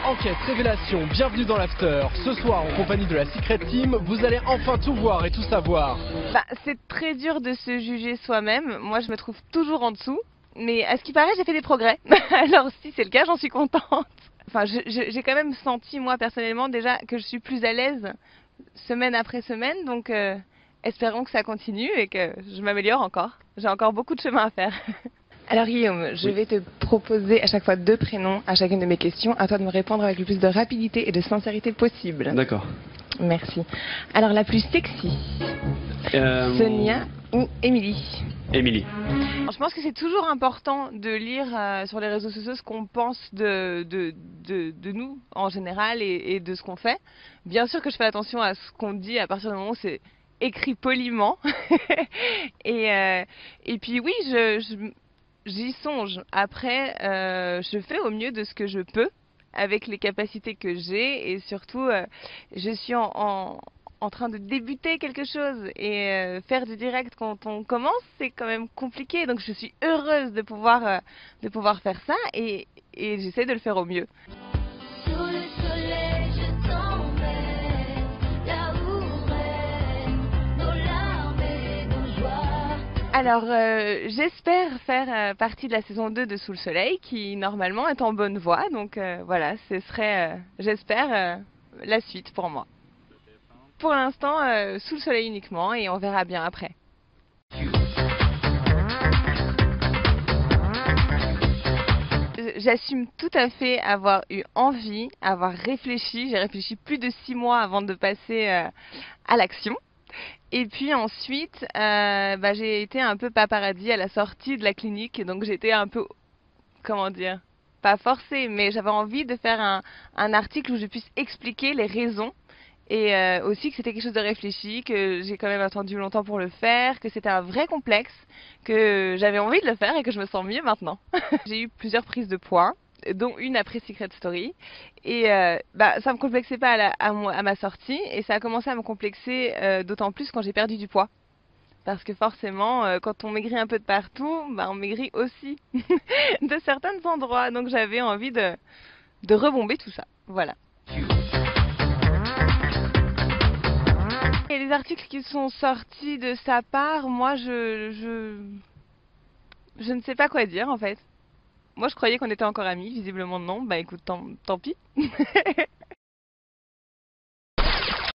enquête, révélation, bienvenue dans l'After. Ce soir, en compagnie de la Secret Team, vous allez enfin tout voir et tout savoir. C'est très dur de se juger soi-même. Moi, je me trouve toujours en dessous. Mais à ce qui paraît, j'ai fait des progrès. Alors si c'est le cas, j'en suis contente. Enfin, j'ai quand même senti, moi, personnellement, déjà que je suis plus à l'aise semaine après semaine. Donc, espérons que ça continue et que je m'améliore encore. J'ai encore beaucoup de chemin à faire. Alors Guillaume, je vais te proposer à chaque fois 2 prénoms à chacune de mes questions. À toi de me répondre avec le plus de rapidité et de sincérité possible. D'accord. Merci. Alors la plus sexy, Sonia ou Émilie? Émilie. Je pense que c'est toujours important de lire sur les réseaux sociaux ce qu'on pense de nous en général et de ce qu'on fait. Bien sûr que je fais attention à ce qu'on dit à partir du moment où c'est écrit poliment. et puis oui, j'y songe. Après, je fais au mieux de ce que je peux avec les capacités que j'ai et surtout, je suis en train de débuter quelque chose et faire du direct quand on commence, c'est quand même compliqué. Donc je suis heureuse de pouvoir faire ça et j'essaie de le faire au mieux. Alors, j'espère faire partie de la saison 2 de Sous le Soleil, qui normalement est en bonne voie. Donc voilà, ce serait, j'espère, la suite pour moi. Pour l'instant, Sous le Soleil uniquement, et on verra bien après. J'assume tout à fait avoir eu envie, avoir réfléchi. J'ai réfléchi plus de 6 mois avant de passer à l'action. Et puis ensuite, j'ai été un peu paparazzi à la sortie de la clinique, donc j'étais un peu, comment dire, pas forcée, mais j'avais envie de faire un article où je puisse expliquer les raisons et aussi que c'était quelque chose de réfléchi, que j'ai quand même attendu longtemps pour le faire, que c'était un vrai complexe, que j'avais envie de le faire et que je me sens mieux maintenant. J'ai eu plusieurs prises de poids, dont une après Secret Story. Et ça me complexait pas à ma sortie et ça a commencé à me complexer d'autant plus quand j'ai perdu du poids. Parce que forcément, quand on maigrit un peu de partout, on maigrit aussi de certains endroits. Donc j'avais envie de rebomber tout ça. Voilà. Et les articles qui sont sortis de sa part, moi je ne sais pas quoi dire en fait. Moi je croyais qu'on était encore amis, visiblement non, écoute, tant pis.